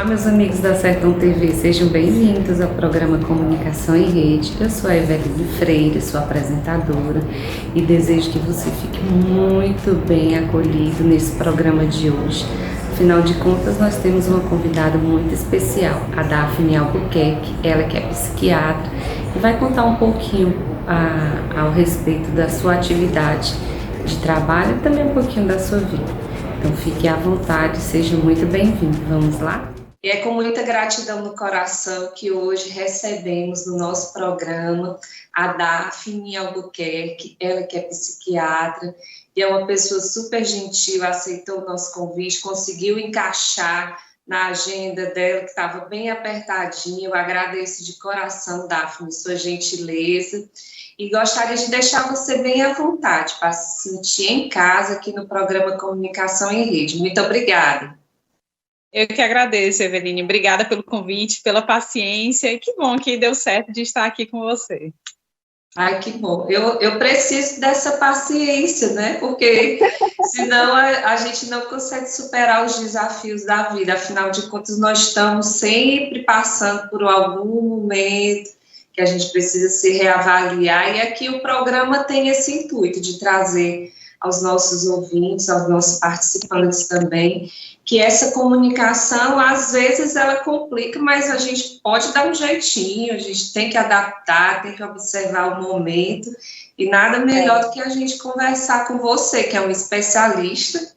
Meus amigos da Sertão TV, sejam bem-vindos ao programa Comunicação em Rede. Eu sou a Eveline Freire, sua apresentadora, e desejo que você fique muito bem acolhido nesse programa de hoje. Afinal de contas, nós temos uma convidada muito especial, a Daphne Albuquerque, ela que é psiquiatra, e vai contar um pouquinho ao respeito da sua atividade de trabalho e também um pouquinho da sua vida. Então fique à vontade, seja muito bem-vindo. Vamos lá? E é com muita gratidão no coração que hoje recebemos no nosso programa a Daphne Albuquerque, ela que é psiquiatra e é uma pessoa super gentil, aceitou o nosso convite, conseguiu encaixar na agenda dela, que estava bem apertadinha. Eu agradeço de coração, Daphne, sua gentileza. E gostaria de deixar você bem à vontade para se sentir em casa aqui no programa Comunicação em Rede. Muito obrigada. Eu que agradeço, Eveline. Obrigada pelo convite, pela paciência. E que bom que deu certo de estar aqui com você. Ai, que bom. Eu preciso dessa paciência, né? Porque senão a gente não consegue superar os desafios da vida. Afinal de contas, nós estamos sempre passando por algum momento que a gente precisa se reavaliar, e aqui o programa tem esse intuito de trazer aos nossos ouvintes, aos nossos participantes também, que essa comunicação, às vezes, ela complica, mas a gente pode dar um jeitinho, a gente tem que adaptar, tem que observar o momento, e nada melhor do que a gente conversar com você, que é um especialista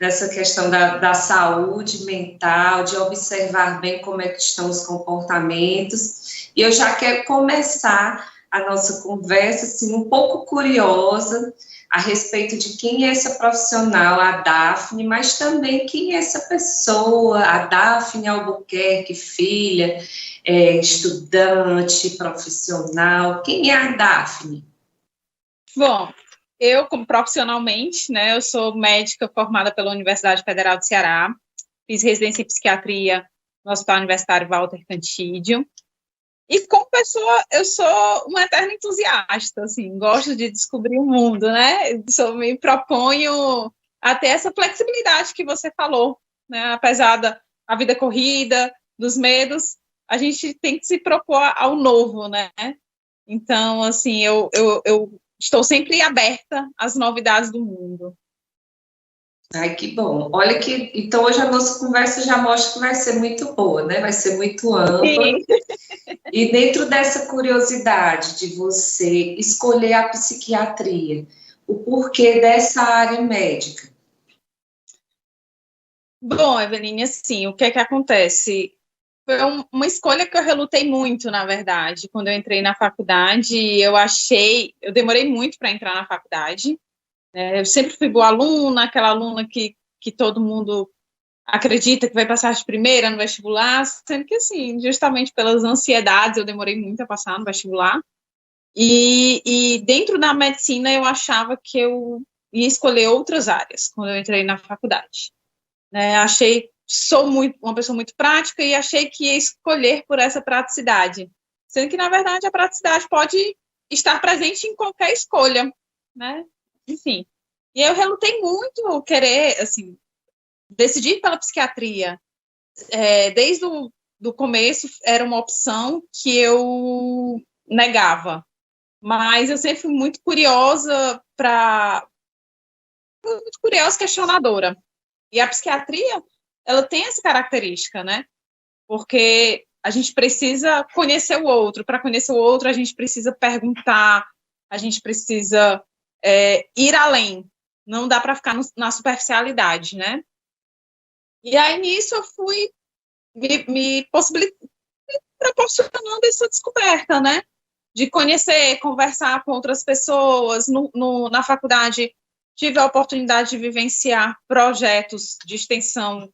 nessa questão da saúde mental, de observar bem como é que estão os comportamentos. E eu já quero começar a nossa conversa, assim, um pouco curiosa, a respeito de quem é essa profissional, a Daphne, mas também quem é essa pessoa, a Daphne Albuquerque, filha, estudante, profissional. Quem é a Daphne? Bom, eu, como profissionalmente, né, eu sou médica formada pela Universidade Federal do Ceará, fiz residência em psiquiatria no Hospital Universitário Walter Cantídio, e como pessoa, eu sou uma eterna entusiasta, assim, gosto de descobrir o mundo, né, me proponho a ter essa flexibilidade que você falou, né, apesar da vida corrida, dos medos, a gente tem que se propor ao novo, né, então, assim, eu estou sempre aberta às novidades do mundo. Ai, que bom. Olha que, então hoje a nossa conversa já mostra que vai ser muito boa, né? Vai ser muito ampla. Sim. E dentro dessa curiosidade de você escolher a psiquiatria, o porquê dessa área médica? Bom, Eveline, assim, o que é que acontece? Foi uma escolha que eu relutei muito, na verdade. Quando eu entrei na faculdade, eu demorei muito para entrar na faculdade. Eu sempre fui boa aluna, aquela aluna que todo mundo acredita que vai passar de primeira no vestibular, sendo que, assim, justamente pelas ansiedades, eu demorei muito a passar no vestibular. E dentro da medicina, eu achava que eu ia escolher outras áreas quando eu entrei na faculdade. Sou uma pessoa muito prática e achei que ia escolher por essa praticidade, sendo que, na verdade, a praticidade pode estar presente em qualquer escolha, né? Enfim, e eu relutei muito querer, assim, decidir pela psiquiatria. Desde o começo era uma opção que eu negava, mas eu sempre fui muito curiosa, questionadora. E a psiquiatria, ela tem essa característica, né? Porque a gente precisa conhecer o outro. Para conhecer o outro, a gente precisa perguntar, a gente precisa ir além. Não dá para ficar na superficialidade, né? E aí, nisso, eu fui me proporcionando essa descoberta, né? De conhecer, conversar com outras pessoas. Na faculdade, tive a oportunidade de vivenciar projetos de extensão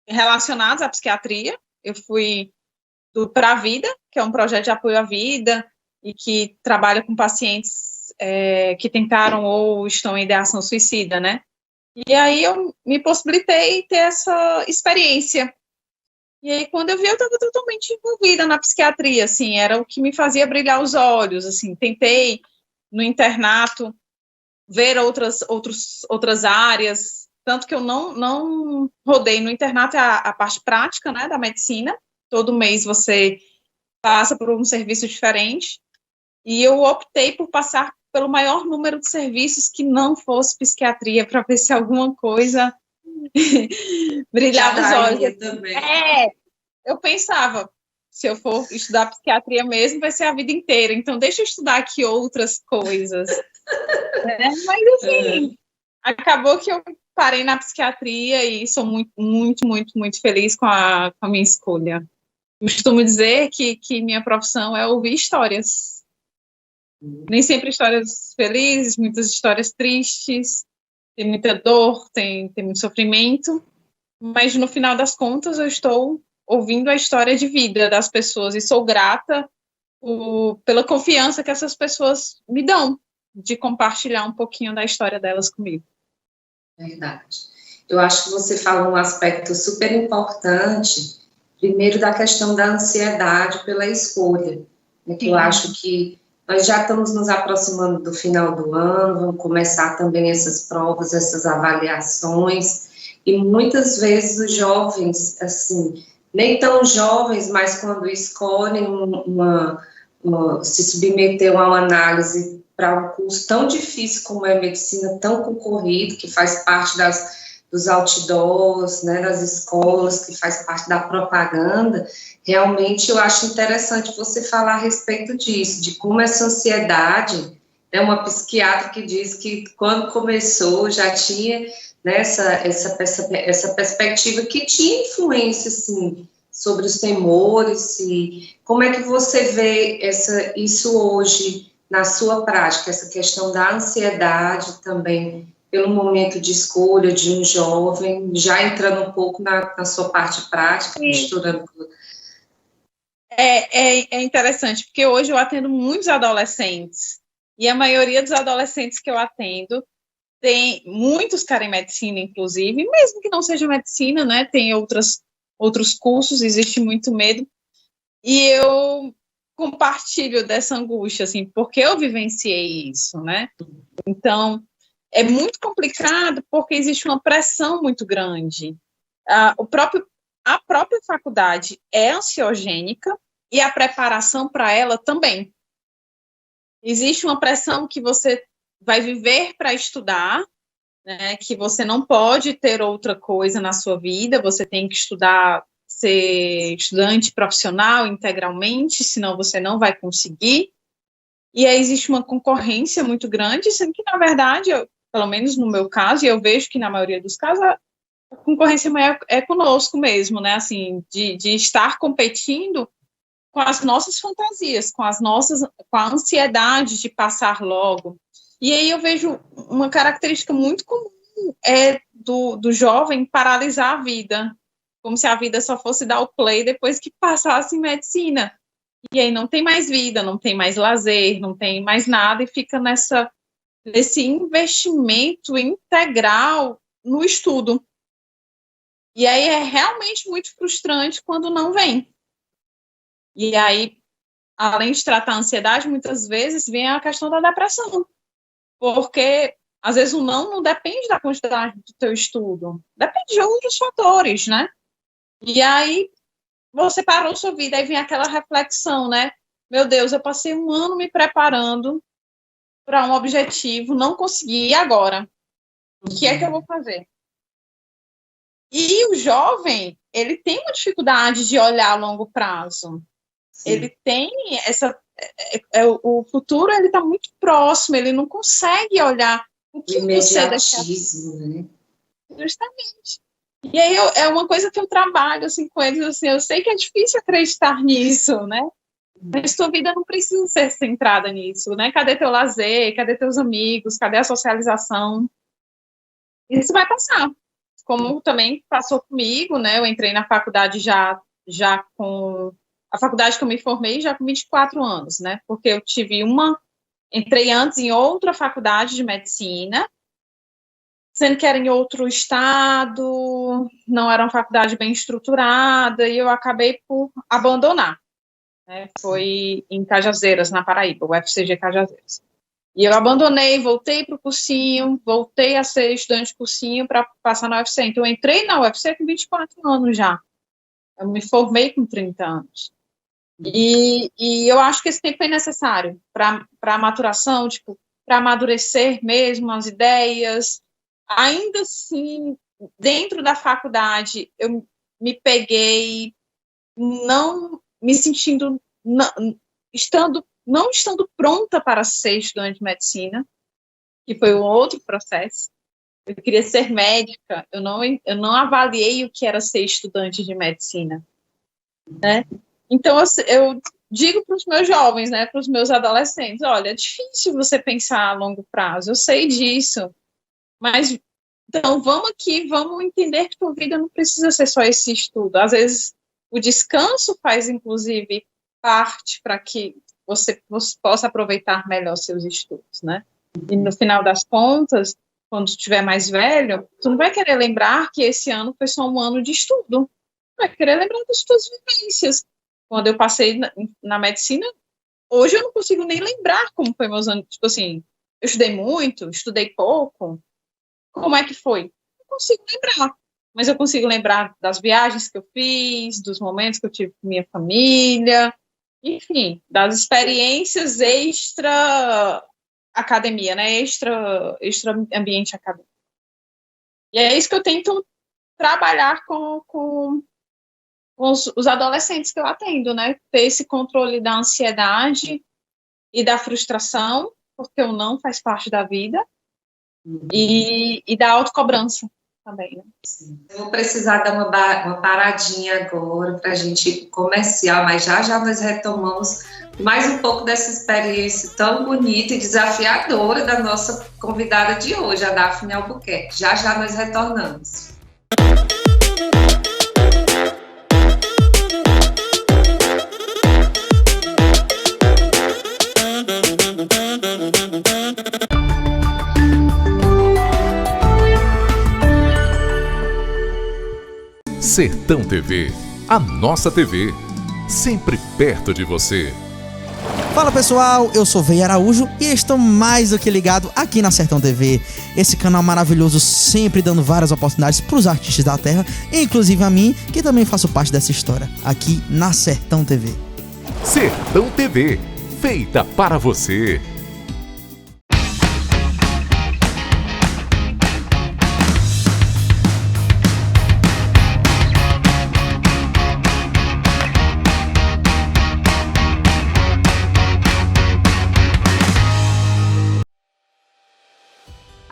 relacionados à psiquiatria. Eu fui do Pra Vida, que é um projeto de apoio à vida e que trabalha com pacientes que tentaram ou estão em ideação suicida, né? E aí eu me possibilitei ter essa experiência. E aí, quando eu vi, eu estava totalmente envolvida na psiquiatria, assim, era o que me fazia brilhar os olhos, assim, tentei, no internato, ver outras áreas, tanto que eu não rodei no internato a parte prática, né, da medicina. Todo mês você passa por um serviço diferente, e eu optei por passar pelo maior número de serviços que não fosse psiquiatria, para ver se alguma coisa brilhava os olhos. Também. Eu pensava, se eu for estudar psiquiatria mesmo, vai ser a vida inteira, então deixa eu estudar aqui outras coisas. Mas, assim, acabou que eu parei na psiquiatria e sou muito, muito, muito, muito feliz com a minha escolha. Costumo dizer que minha profissão é ouvir histórias. Nem sempre histórias felizes, muitas histórias tristes, tem muita dor, tem muito sofrimento, mas no final das contas eu estou ouvindo a história de vida das pessoas e sou grata pela confiança que essas pessoas me dão de compartilhar um pouquinho da história delas comigo. Verdade. Eu acho que você falou um aspecto super importante, primeiro da questão da ansiedade pela escolha, né, que eu acho que nós já estamos nos aproximando do final do ano, vão começar também essas provas, essas avaliações, e muitas vezes os jovens, assim, nem tão jovens, mas quando escolhem se submeter a uma análise para um curso tão difícil como é a medicina, tão concorrido, que faz parte dos outdoors, né, das escolas, que faz parte da propaganda, realmente eu acho interessante você falar a respeito disso, de como essa ansiedade, né, uma psiquiatra que diz que quando começou já tinha, né, essa perspectiva que tinha influência, sim, sobre os temores, e como é que você vê isso hoje na sua prática, essa questão da ansiedade também, pelo momento de escolha de um jovem, já entrando um pouco na sua parte prática, misturando. É interessante, porque hoje eu atendo muitos adolescentes, e a maioria dos adolescentes que eu atendo, muitos querem medicina, inclusive, mesmo que não seja medicina, né, tem outros cursos, existe muito medo, e eu compartilho dessa angústia, assim, porque eu vivenciei isso, né, então é muito complicado porque existe uma pressão muito grande. A própria faculdade é ansiogênica e a preparação para ela também. Existe uma pressão que você vai viver para estudar, né, que você não pode ter outra coisa na sua vida, você tem que estudar, ser estudante profissional integralmente, senão você não vai conseguir. E aí existe uma concorrência muito grande, sendo que, na verdade, pelo menos no meu caso, e eu vejo que na maioria dos casos, a concorrência é conosco mesmo, né, assim, de estar competindo com as nossas fantasias, com a ansiedade de passar logo. E aí eu vejo uma característica muito comum do jovem paralisar a vida, como se a vida só fosse dar o play depois que passasse em medicina. E aí não tem mais vida, não tem mais lazer, não tem mais nada, e fica nesse investimento integral no estudo. E aí é realmente muito frustrante quando não vem. E aí, além de tratar a ansiedade, muitas vezes vem a questão da depressão. Porque, às vezes, o não depende da quantidade do teu estudo. Depende de outros fatores, né? E aí, você parou sua vida, aí vem aquela reflexão, né? Meu Deus, eu passei um ano me preparando para um objetivo, não consegui, e agora? O que é que eu vou fazer? E o jovem, ele tem uma dificuldade de olhar a longo prazo. Sim. Ele tem o futuro, ele está muito próximo, ele não consegue olhar o que você deixa. Né? Justamente. E aí é uma coisa que eu trabalho assim, com eles, assim, eu sei que é difícil acreditar nisso, né? Mas sua vida não precisa ser centrada nisso, né? Cadê teu lazer? Cadê teus amigos? Cadê a socialização? Isso vai passar. Como também passou comigo, né? Eu entrei na faculdade já com... A faculdade que eu me formei já com 24 anos, né? Porque eu entrei antes em outra faculdade de medicina, sendo que era em outro estado, não era uma faculdade bem estruturada, e eu acabei por abandonar. Né? Foi em Cajazeiras, na Paraíba, o UFCG Cajazeiras. E eu abandonei, voltei para o cursinho, voltei a ser estudante de cursinho para passar na UFC. Então, eu entrei na UFC com 24 anos já. Eu me formei com 30 anos. E eu acho que esse tempo é necessário para a maturação, tipo, para amadurecer mesmo as ideias. Ainda assim, dentro da faculdade, eu me peguei não me sentindo, não estando pronta para ser estudante de medicina, que foi um outro processo. Eu queria ser médica, eu não avaliei o que era ser estudante de medicina, né? Então, eu digo para os meus jovens, né, para os meus adolescentes, olha, é difícil você pensar a longo prazo, eu sei disso, mas, então, vamos entender que tua vida não precisa ser só esse estudo. Às vezes, o descanso faz, inclusive, parte para que você possa aproveitar melhor seus estudos, né? E, no final das contas, quando tu estiver mais velho, tu não vai querer lembrar que esse ano foi só um ano de estudo, tu vai querer lembrar das tuas vivências. Quando eu passei na medicina, hoje eu não consigo nem lembrar como foi meus anos, tipo assim, eu estudei muito, estudei pouco, como é que foi? Não consigo lembrar, mas eu consigo lembrar das viagens que eu fiz, dos momentos que eu tive com minha família, enfim, das experiências extra academia, né, extra ambiente acadêmico. E é isso que eu tento trabalhar com os adolescentes que eu atendo, né? Ter esse controle da ansiedade e da frustração, porque o não faz parte da vida, e da autocobrança também, né? Eu vou precisar dar uma paradinha agora para a gente ir comercial, mas já nós retomamos mais um pouco dessa experiência tão bonita e desafiadora da nossa convidada de hoje, a Daphne Albuquerque. Já nós retornamos. Sertão TV, a nossa TV, sempre perto de você. Fala pessoal, eu sou Vei Araújo e estou mais do que ligado aqui na Sertão TV. Esse canal maravilhoso sempre dando várias oportunidades para os artistas da terra, inclusive a mim, que também faço parte dessa história, aqui na Sertão TV. Sertão TV, feita para você.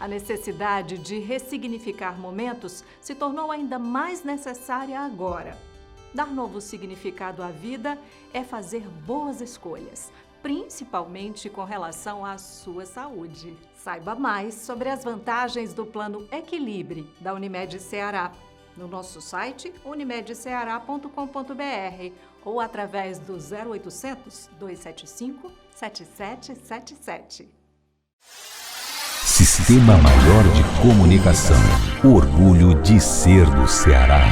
A necessidade de ressignificar momentos se tornou ainda mais necessária agora. Dar novo significado à vida é fazer boas escolhas, principalmente com relação à sua saúde. Saiba mais sobre as vantagens do Plano Equilibre da Unimed Ceará no nosso site unimedceara.com.br ou através do 0800 275 7777. Sistema Maior de Comunicação. Orgulho de ser do Ceará.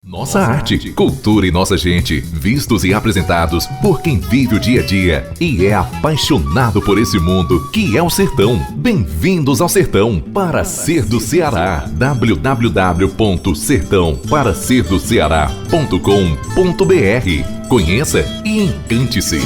Nossa arte, cultura e nossa gente, vistos e apresentados por quem vive o dia a dia e é apaixonado por esse mundo que é o sertão. Bem-vindos ao Sertão para Ser do Ceará. www.sertãoparaserdocceará.com.br. Conheça e encante-se.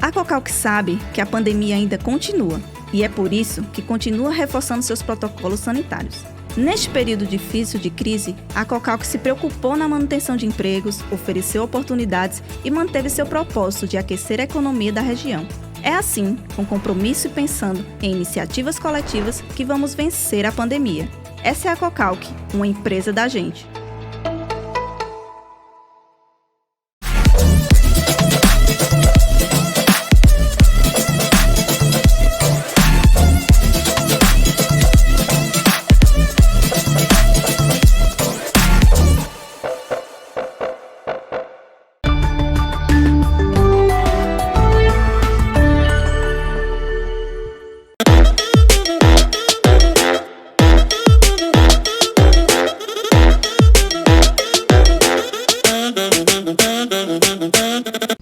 A Cocalc sabe que a pandemia ainda continua e é por isso que continua reforçando seus protocolos sanitários. Neste período difícil de crise, a Cocalc se preocupou na manutenção de empregos, ofereceu oportunidades e manteve seu propósito de aquecer a economia da região. É assim, com compromisso e pensando em iniciativas coletivas, que vamos vencer a pandemia. Essa é a Cocalc, uma empresa da gente.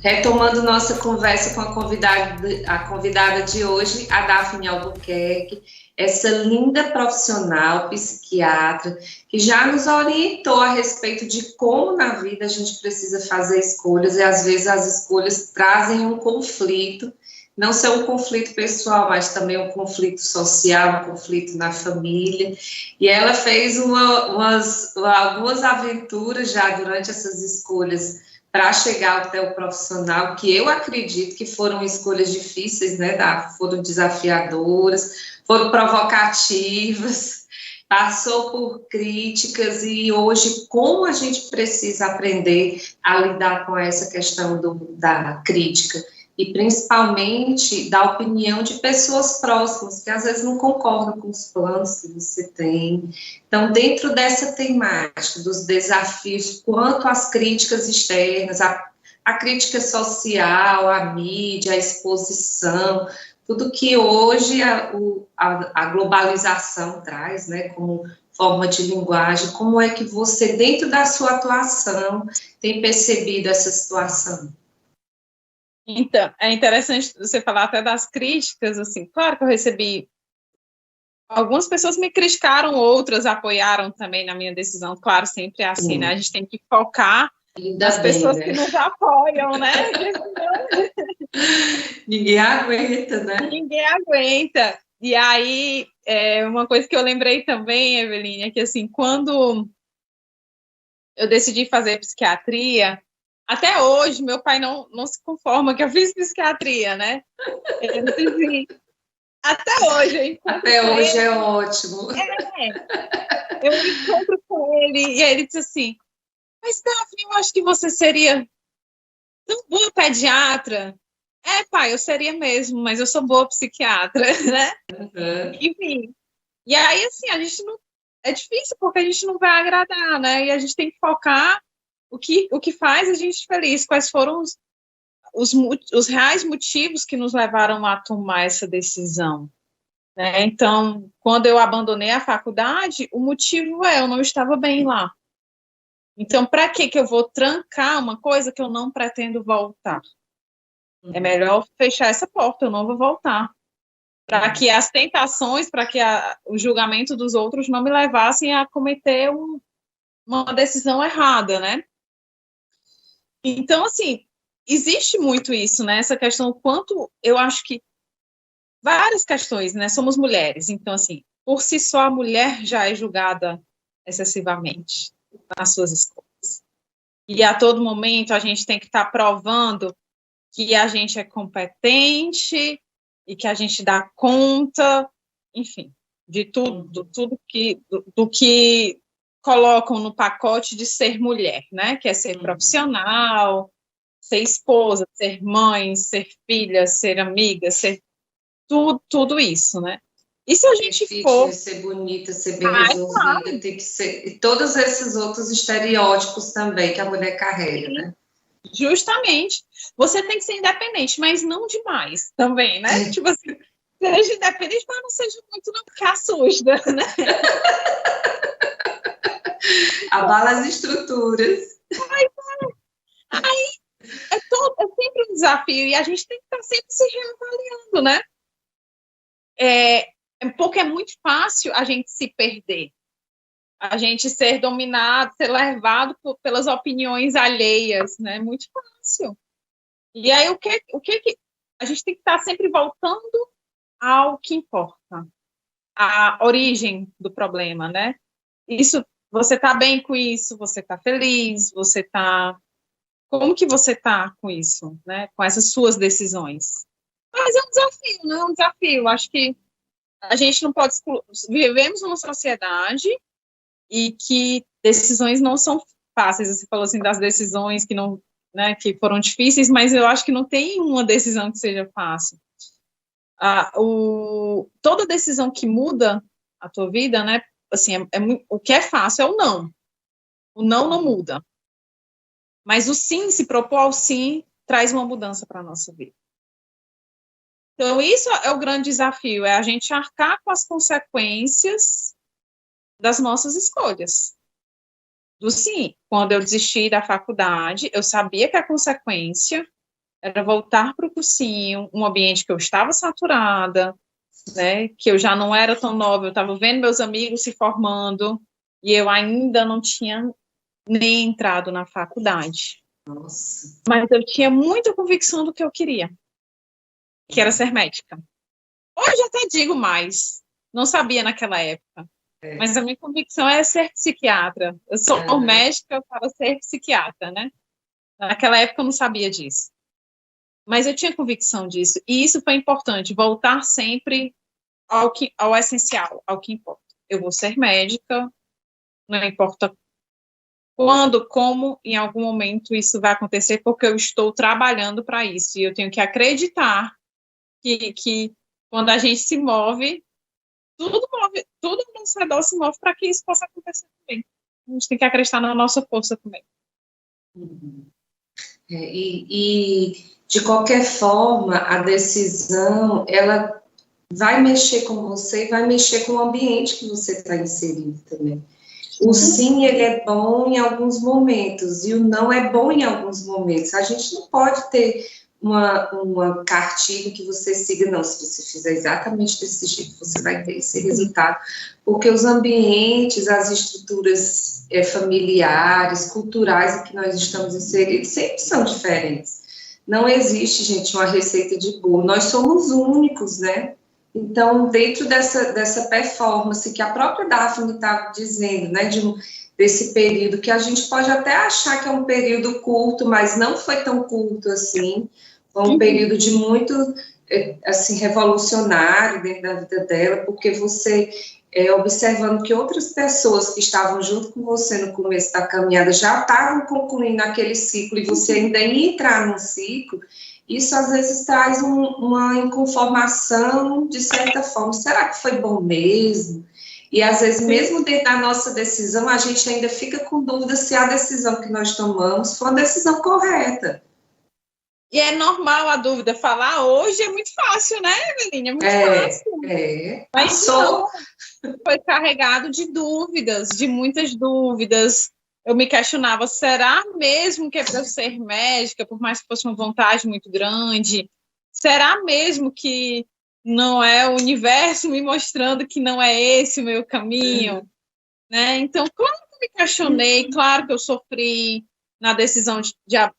Retomando nossa conversa com a convidada de hoje, a Daphne Albuquerque, essa linda profissional, psiquiatra, que já nos orientou a respeito de como na vida a gente precisa fazer escolhas, e às vezes as escolhas trazem um conflito, não só um conflito pessoal, mas também um conflito social, um conflito na família, e ela fez algumas aventuras já durante essas escolhas para chegar até o profissional, que eu acredito que foram escolhas difíceis, né, Daphne? Foram desafiadoras, foram provocativas, passou por críticas, e hoje como a gente precisa aprender a lidar com essa questão da crítica, e principalmente da opinião de pessoas próximas, que às vezes não concordam com os planos que você tem. Então, dentro dessa temática, dos desafios, quanto às críticas externas, a crítica social, a mídia, a exposição, tudo que hoje a globalização traz, né, como forma de linguagem, como é que você, dentro da sua atuação, tem percebido essa situação? Então, é interessante você falar até das críticas, assim, claro que eu recebi, algumas pessoas me criticaram, outras apoiaram também na minha decisão, claro, sempre é assim, né, a gente tem que focar nas pessoas que nos apoiam, né, ninguém aguenta, né? Ninguém aguenta, e aí, uma coisa que eu lembrei também, Eveline, é que, assim, quando eu decidi fazer psiquiatria, até hoje, meu pai não se conforma que eu fiz psiquiatria, né? Assim, até hoje. Até hoje é ótimo. Eu encontro com ele e ele diz assim, mas, Daphne, eu acho que você seria tão boa pediatra. Pai, eu seria mesmo, mas eu sou boa psiquiatra, né? Uhum. Enfim. E aí, assim, a gente não... É difícil porque a gente não vai agradar, né? E a gente tem que focar o que faz a gente feliz, quais foram os reais motivos que nos levaram a tomar essa decisão, né? Então, quando eu abandonei a faculdade, o motivo eu não estava bem lá. Então, para que eu vou trancar uma coisa que eu não pretendo voltar? É melhor fechar essa porta, eu não vou voltar. Para que as tentações, para que o julgamento dos outros não me levassem a cometer uma decisão errada, né? Então, assim, existe muito isso, né? Essa questão, o quanto eu acho que várias questões, né? Somos mulheres, então, assim, por si só a mulher já é julgada excessivamente nas suas escolhas. E a todo momento a gente tem que estar provando que a gente é competente e que a gente dá conta, enfim, de tudo, do que colocam no pacote de ser mulher, né? Que é ser profissional, ser esposa, ser mãe, ser filha, ser amiga, ser tudo isso, né? E se a gente for... Ser bonita, ser bem resolvida, tem que ser... E todos esses outros estereótipos também que a mulher carrega, né? Justamente. Você tem que ser independente, mas não demais também, né? Tipo assim, seja independente, mas não seja muito, não, porque assusta, né? Abala as estruturas. Aí é sempre um desafio, e a gente tem que estar sempre se reavaliando, né? Porque é muito fácil a gente se perder, a gente ser dominado, ser levado pelas opiniões alheias, né? Muito fácil. E aí, o que a gente tem que estar sempre voltando ao que importa, a origem do problema, né? Isso, você está bem com isso, você está feliz, você está... Como que você está com isso, né? Com essas suas decisões? Mas é um desafio, né? É um desafio. Acho que a gente não pode excluir. Vivemos numa sociedade e que decisões não são fáceis. Você falou assim das decisões que não, né, que foram difíceis, mas eu acho que não tem uma decisão que seja fácil. Toda decisão que muda a tua vida, né? Assim, o que é fácil é o não. O não muda. Mas o sim, se propor ao sim, traz uma mudança para a nossa vida. Então, isso é o grande desafio, é a gente arcar com as consequências das nossas escolhas. Do sim, quando eu desisti da faculdade, eu sabia que a consequência era voltar para o cursinho, um ambiente que eu estava saturada, né, que eu já não era tão nova, eu estava vendo meus amigos se formando, e eu ainda não tinha nem entrado na faculdade. Nossa. Mas eu tinha muita convicção do que eu queria, que era ser médica. Hoje até digo mais, não sabia naquela época, mas a minha convicção é ser psiquiatra. Eu sou médica para ser psiquiatra, né? Naquela época eu não sabia disso. Mas eu tinha convicção disso, e isso foi importante, voltar sempre ao essencial, ao que importa. Eu vou ser médica, não importa quando, como, em algum momento isso vai acontecer, porque eu estou trabalhando para isso, e eu tenho que acreditar que quando a gente se move, tudo ao nosso redor se move para que isso possa acontecer também. A gente tem que acreditar na nossa força também. E de qualquer forma, a decisão, ela vai mexer com você e vai mexer com o ambiente que você está inserido também. O sim, ele é bom em alguns momentos, e o não é bom em alguns momentos. A gente não pode ter uma cartilha que você siga, não. Se você fizer exatamente desse jeito, você vai ter esse resultado. Porque os ambientes, as estruturas familiares, culturais em que nós estamos inseridos, sempre são diferentes. Não existe, gente, uma receita de bolo. Nós somos únicos, né? Então, dentro dessa performance que a própria Daphne estava dizendo, né, desse período, que a gente pode até achar que é um período curto, mas não foi tão curto assim, foi um período de muito, assim, revolucionário dentro da vida dela, porque você, observando que outras pessoas que estavam junto com você no começo da caminhada já estavam concluindo aquele ciclo, e você ainda ia entrar num ciclo, isso às vezes traz uma inconformação, de certa forma. Será que foi bom mesmo? E às vezes, mesmo dentro da nossa decisão, a gente ainda fica com dúvida se a decisão que nós tomamos foi a decisão correta. E é normal a dúvida. Falar hoje é muito fácil, né, Eveline? É muito fácil. Mas não, foi carregado de dúvidas, de muitas dúvidas. Eu me questionava, será mesmo que é para eu ser médica, por mais que fosse uma vontade muito grande? Será mesmo que não é o universo me mostrando que não é esse o meu caminho? Né? Então, claro que eu me questionei, claro que eu sofri na decisão de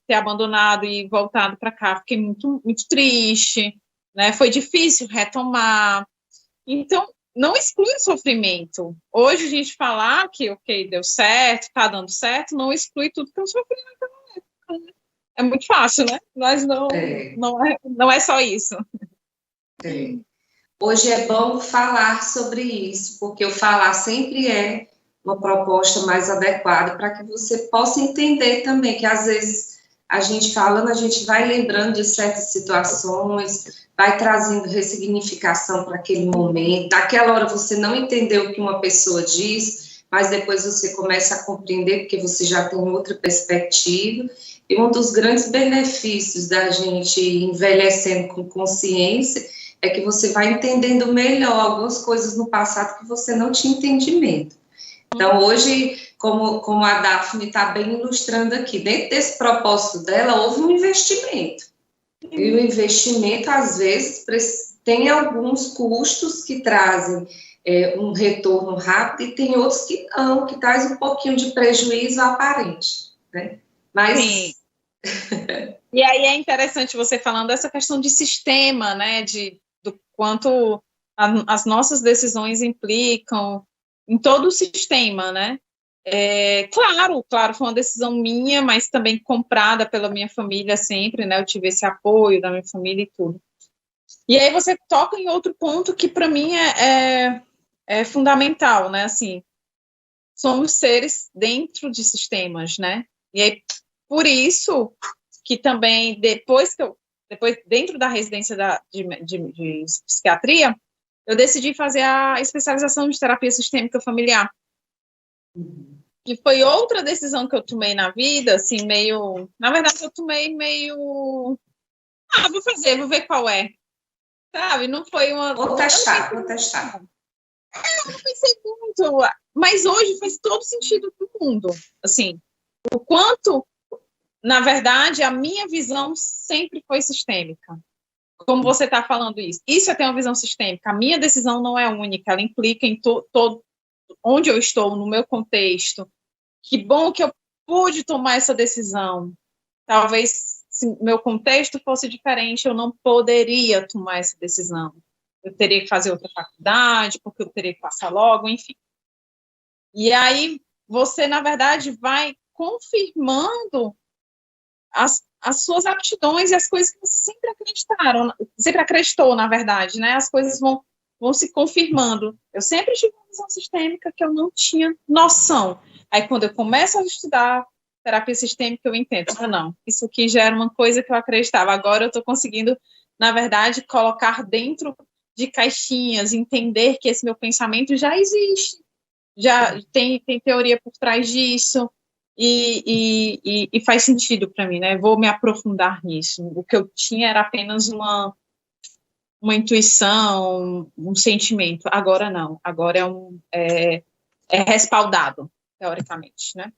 ter abandonado e voltado para cá, fiquei muito, muito triste, né? Foi difícil retomar. Então, não exclui o sofrimento. Hoje a gente falar que, ok, deu certo, tá dando certo, não exclui tudo que eu sofri naquela época, né? É muito fácil, né? Mas não é só isso. Hoje é bom falar sobre isso, porque o falar sempre é uma proposta mais adequada para que você possa entender também que, às vezes, a gente falando, a gente vai lembrando de certas situações, vai trazendo ressignificação para aquele momento. Naquela hora você não entendeu o que uma pessoa diz, mas depois você começa a compreender porque você já tem outra perspectiva. E um dos grandes benefícios da gente envelhecendo com consciência é que você vai entendendo melhor algumas coisas no passado que você não tinha entendimento. Então, hoje, como a Daphne está bem ilustrando aqui, dentro desse propósito dela, houve um investimento. E o investimento, às vezes, tem alguns custos que trazem um retorno rápido e tem outros que não, que traz um pouquinho de prejuízo aparente, né? Mas... Sim. E aí é interessante você falando dessa questão de sistema, né, do quanto as nossas decisões implicam em todo o sistema, né? Claro, foi uma decisão minha, mas também comprada pela minha família sempre, né? Eu tive esse apoio da minha família e tudo. E aí você toca em outro ponto que para mim é fundamental, né? Assim, somos seres dentro de sistemas, né? E aí, por isso que também, depois dentro da residência de psiquiatria, eu decidi fazer a especialização de terapia sistêmica familiar. Que foi outra decisão que eu tomei na vida, assim, meio... Na verdade, eu tomei meio... vou ver qual é. Sabe? Não foi uma... Vou testar. Eu pensei muito... Mas hoje faz todo sentido do mundo. Assim, o quanto na verdade, a minha visão sempre foi sistêmica. Como você está falando isso eu tenho uma visão sistêmica. A minha decisão não é única, ela implica em todo onde eu estou, no meu contexto. Que bom que eu pude tomar essa decisão. Talvez, se meu contexto fosse diferente, eu não poderia tomar essa decisão. Eu teria que fazer outra faculdade, porque eu teria que passar logo, enfim. E aí, você, na verdade, vai confirmando as suas aptidões e as coisas que você sempre acreditou, na verdade, né? As coisas vão se confirmando. Eu sempre tive uma visão sistêmica que eu não tinha noção. Aí, quando eu começo a estudar terapia sistêmica, eu entendo. Não, isso aqui já era uma coisa que eu acreditava. Agora eu estou conseguindo, na verdade, colocar dentro de caixinhas, entender que esse meu pensamento já existe. Já tem teoria por trás disso. E faz sentido para mim, né? Vou me aprofundar nisso. O que eu tinha era apenas uma intuição, um sentimento. Agora não. Agora é respaldado, teoricamente, né?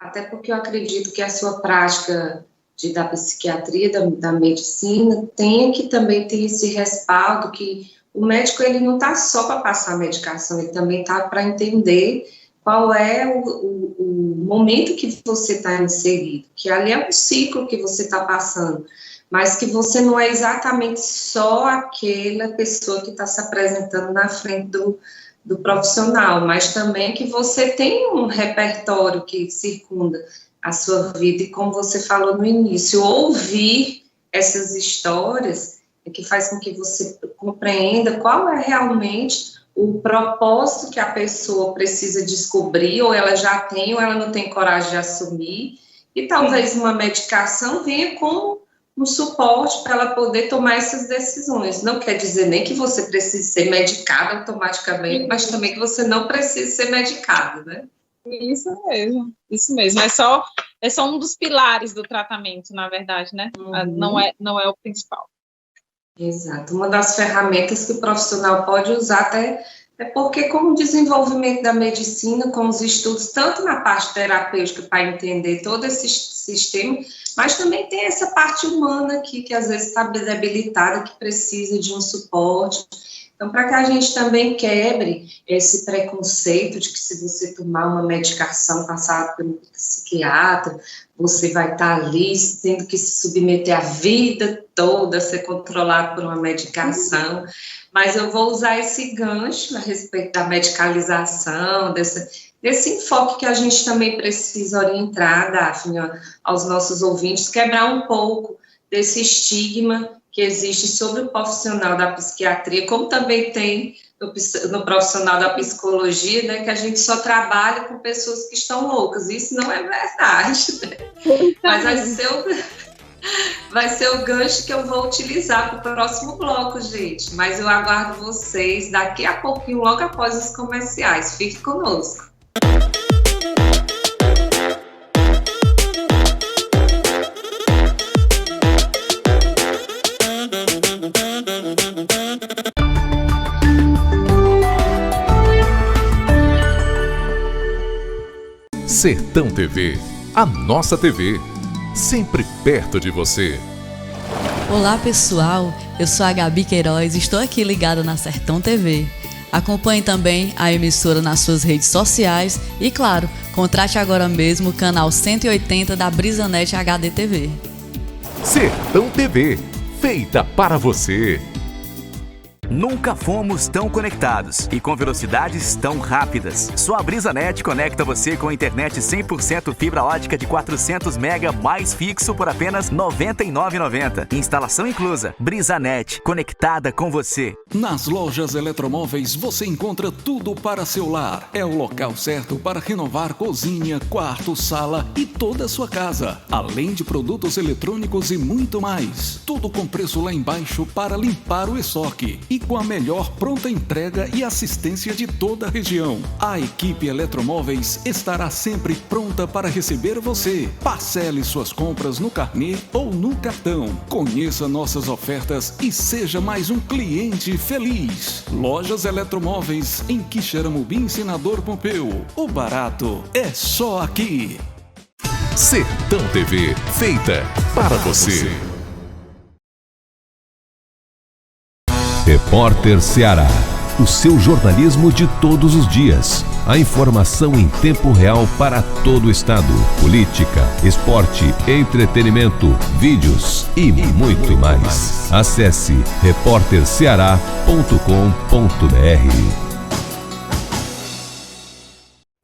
Até porque eu acredito que a sua prática da psiquiatria, da medicina, tem que também ter esse respaldo, que o médico ele não está só para passar a medicação, ele também está para entender qual é o momento que você está inserido, que ali é um ciclo que você está passando, mas que você não é exatamente só aquela pessoa que está se apresentando na frente do profissional, mas também que você tem um repertório que circunda a sua vida, e como você falou no início, ouvir essas histórias é que faz com que você compreenda qual é realmente o propósito que a pessoa precisa descobrir, ou ela já tem, ou ela não tem coragem de assumir, e talvez uma medicação venha como um suporte para ela poder tomar essas decisões. Não quer dizer nem que você precise ser medicado automaticamente, mas também que você não precisa ser medicado, né? Isso mesmo. É só um dos pilares do tratamento, na verdade, né? Não é o principal. Exato. Uma das ferramentas que o profissional pode usar até porque com o desenvolvimento da medicina, com os estudos, tanto na parte terapêutica para entender todo esse sistema, mas também tem essa parte humana aqui, que às vezes está debilitada, que precisa de um suporte. Então, para que a gente também quebre esse preconceito de que se você tomar uma medicação passada pelo psiquiatra, você vai estar ali tendo que se submeter a vida toda a ser controlado por uma medicação. Mas eu vou usar esse gancho a respeito da medicalização, desse enfoque que a gente também precisa orientar, Daphne, aos nossos ouvintes, quebrar um pouco desse estigma que existe sobre o profissional da psiquiatria, como também tem no profissional da psicologia, né, que a gente só trabalha com pessoas que estão loucas. Isso não é verdade, né? Mas vai ser o gancho que eu vou utilizar para o próximo bloco, gente. Mas eu aguardo vocês daqui a pouquinho, logo após os comerciais. Fique conosco. Sertão TV, a nossa TV, sempre perto de você. Olá pessoal, eu sou a Gabi Queiroz e estou aqui ligada na Sertão TV. Acompanhe também a emissora nas suas redes sociais e, claro, contrate agora mesmo o canal 180 da BrisaNet HD TV. Sertão TV, feita para você. Nunca fomos tão conectados e com velocidades tão rápidas. Só a BrisaNet conecta você com internet 100% fibra ótica de 400 MB mais fixo por apenas R$ 99,90. Instalação inclusa. BrisaNet, conectada com você. Nas lojas Eletromóveis você encontra tudo para seu lar. É o local certo para renovar cozinha, quarto, sala e toda a sua casa. Além de produtos eletrônicos e muito mais. Tudo com preço lá embaixo para limpar o estoque. E com a melhor pronta entrega e assistência de toda a região. A equipe Eletromóveis estará sempre pronta para receber você. Parcele suas compras no carnê ou no cartão. Conheça nossas ofertas e seja mais um cliente feliz. Lojas Eletromóveis em Quixeramobim, Senador Pompeu. O barato é só aqui. Sertão TV, feita para você. Repórter Ceará. O seu jornalismo de todos os dias. A informação em tempo real para todo o estado. Política, esporte, entretenimento, vídeos e muito mais. Acesse repórterceará.com.br.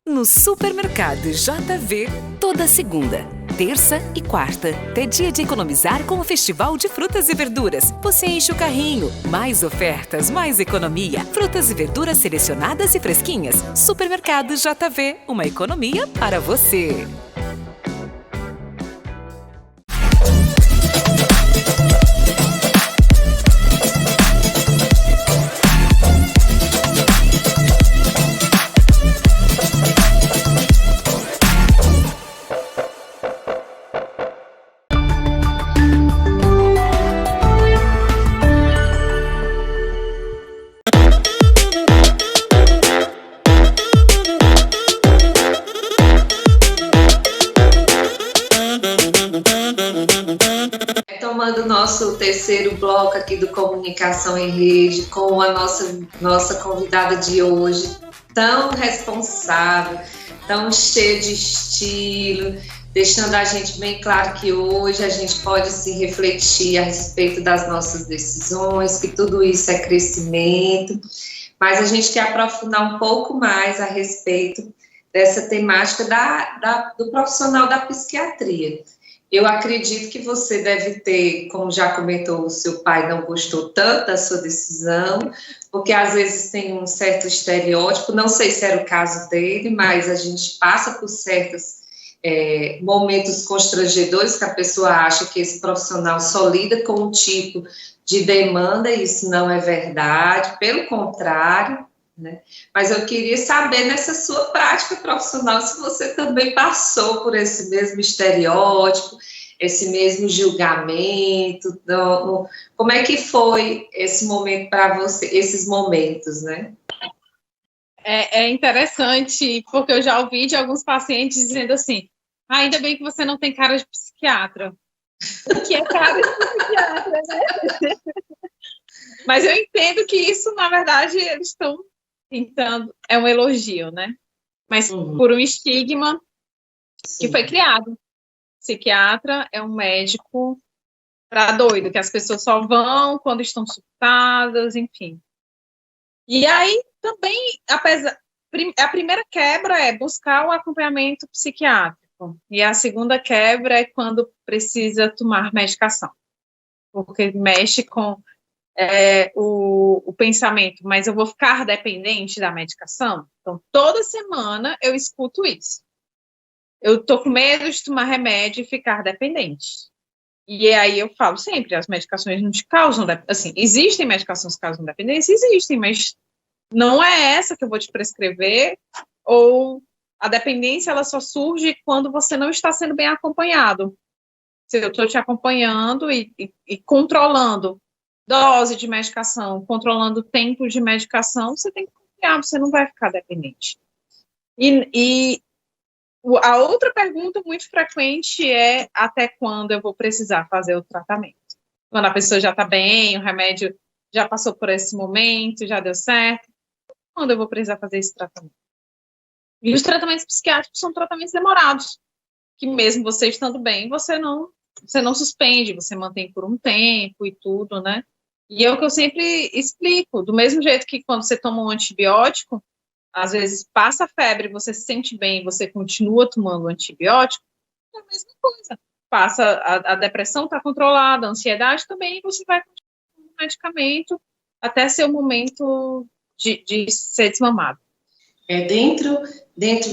No Supermercado JV, toda segunda, terça e quarta, é dia de economizar com o Festival de Frutas e Verduras. Você enche o carrinho, mais ofertas, mais economia. Frutas e verduras selecionadas e fresquinhas. Supermercado JV, uma economia para você. Tomando o nosso terceiro bloco aqui do Comunicação em Rede, com a nossa convidada de hoje, tão responsável, tão cheia de estilo, deixando a gente bem claro que hoje a gente pode se refletir a respeito das nossas decisões, que tudo isso é crescimento, mas a gente quer aprofundar um pouco mais a respeito dessa temática do profissional da psiquiatria. Eu acredito que você deve ter, como já comentou, o seu pai não gostou tanto da sua decisão, porque às vezes tem um certo estereótipo, não sei se era o caso dele, mas a gente passa por certos momentos constrangedores que a pessoa acha que esse profissional só lida com um tipo de demanda, e isso não é verdade, pelo contrário, né? Mas eu queria saber, nessa sua prática profissional, se você também passou por esse mesmo estereótipo, esse mesmo julgamento, então, como é que foi esse momento para você, esses momentos, né? É interessante, porque eu já ouvi de alguns pacientes dizendo assim, ainda bem que você não tem cara de psiquiatra. O que é cara de psiquiatra, né? Mas eu entendo que isso, na verdade, eles estão tentando, é um elogio, né? Mas por um estigma que foi criado. Psiquiatra é um médico para doido, que as pessoas só vão quando estão surtadas, enfim. E aí também, a primeira quebra é buscar o acompanhamento psiquiátrico, e a segunda quebra é quando precisa tomar medicação, porque mexe com o pensamento, mas eu vou ficar dependente da medicação? Então, toda semana eu escuto isso. Eu tô com medo de tomar remédio e ficar dependente. E aí eu falo sempre, as medicações não te causam, assim, existem medicações que causam dependência? Existem, mas não é essa que eu vou te prescrever, ou a dependência, ela só surge quando você não está sendo bem acompanhado. Se eu estou te acompanhando e controlando dose de medicação, controlando o tempo de medicação, você tem que confiar, você não vai ficar dependente. E a outra pergunta muito frequente é até quando eu vou precisar fazer o tratamento. Quando a pessoa já está bem, o remédio já passou por esse momento, já deu certo, quando eu vou precisar fazer esse tratamento? E os tratamentos psiquiátricos são tratamentos demorados, que mesmo você estando bem, você não suspende, você mantém por um tempo e tudo, né? E é o que eu sempre explico, do mesmo jeito que quando você toma um antibiótico, às vezes passa a febre, você se sente bem, você continua tomando o antibiótico, é a mesma coisa. Passa, a depressão está controlada, a ansiedade também, você vai continuar com o medicamento até ser o momento de ser desmamado. Dentro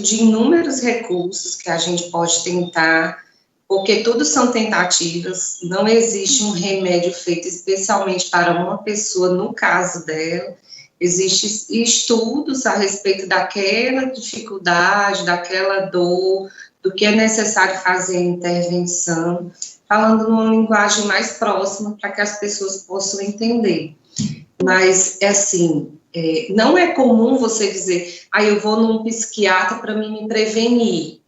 de inúmeros recursos que a gente pode tentar, porque tudo são tentativas, não existe um remédio feito especialmente para uma pessoa, no caso dela. Existem estudos a respeito daquela dificuldade, daquela dor, do que é necessário fazer intervenção, falando numa linguagem mais próxima para que as pessoas possam entender. Mas, assim, não é comum você dizer, eu vou num psiquiatra para me prevenir.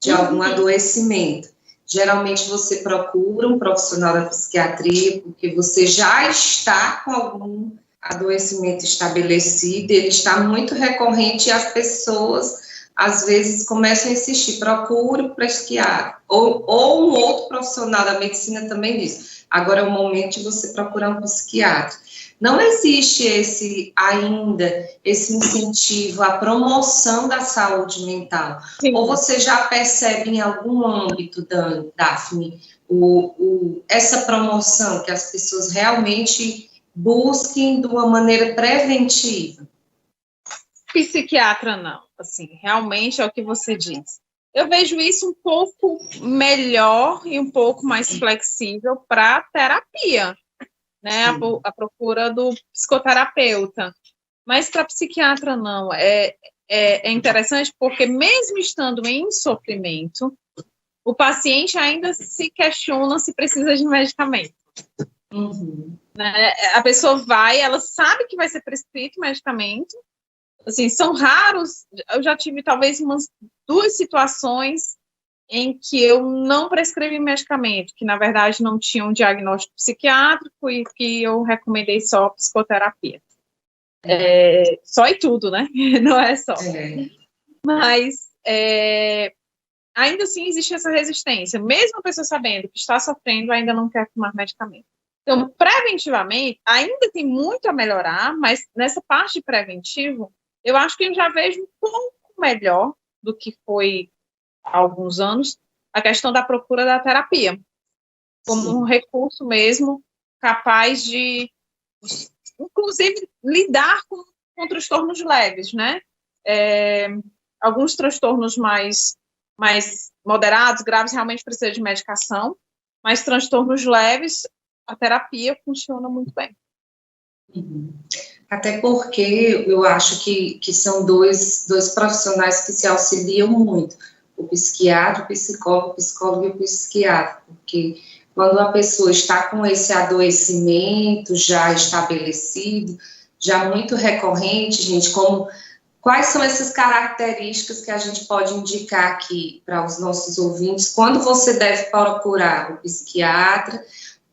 de algum adoecimento. Geralmente você procura um profissional da psiquiatria porque você já está com algum adoecimento estabelecido, ele está muito recorrente e as pessoas às vezes começam a insistir, procure o psiquiatra, ou um outro profissional da medicina também diz, agora é o momento de você procurar um psiquiatra. Não existe ainda esse incentivo à promoção da saúde mental. Sim. Ou você já percebe em algum âmbito, Daphne, essa promoção, que as pessoas realmente busquem de uma maneira preventiva? Psiquiatra não, assim, realmente é o que você diz. Eu vejo isso um pouco melhor e um pouco mais flexível para terapia, né, a procura do psicoterapeuta. Mas para psiquiatra não, é interessante porque mesmo estando em sofrimento, o paciente ainda se questiona se precisa de medicamento. Uhum. Né? A pessoa vai, ela sabe que vai ser prescrito medicamento, assim, são raros, eu já tive talvez umas 2 situações em que eu não prescrevi medicamento, que na verdade não tinha um diagnóstico psiquiátrico e que eu recomendei só psicoterapia. Só e tudo, né? Não é só. Mas ainda assim existe essa resistência, mesmo a pessoa sabendo que está sofrendo, ainda não quer tomar medicamento. Então, preventivamente, ainda tem muito a melhorar, mas nessa parte de preventivo, eu acho que eu já vejo um pouco melhor do que foi há alguns anos, a questão da procura da terapia, como um recurso mesmo capaz de, inclusive, lidar com transtornos leves, né? Alguns transtornos mais moderados, graves, realmente precisam de medicação, mas transtornos leves, a terapia funciona muito bem. Uhum. Até porque eu acho que são dois profissionais que se auxiliam muito, o psiquiatra, o psicólogo e o psiquiatra, porque quando a pessoa está com esse adoecimento já estabelecido, já muito recorrente, gente, quais são essas características que a gente pode indicar aqui para os nossos ouvintes, quando você deve procurar o psiquiatra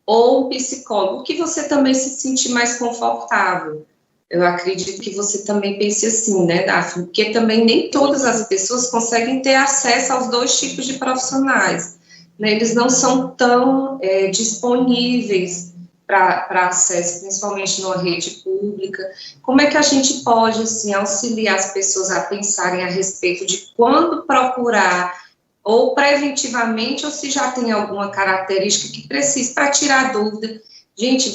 ou o psicólogo, que você também se sentir mais confortável. Eu acredito que você também pense assim, né, Daphne? Porque também nem todas as pessoas conseguem ter acesso aos 2 tipos de profissionais, né? Eles não são tão disponíveis para acesso, principalmente numa rede pública. Como é que a gente pode, assim, auxiliar as pessoas a pensarem a respeito de quando procurar, ou preventivamente, ou se já tem alguma característica que precisa, para tirar dúvida? Gente,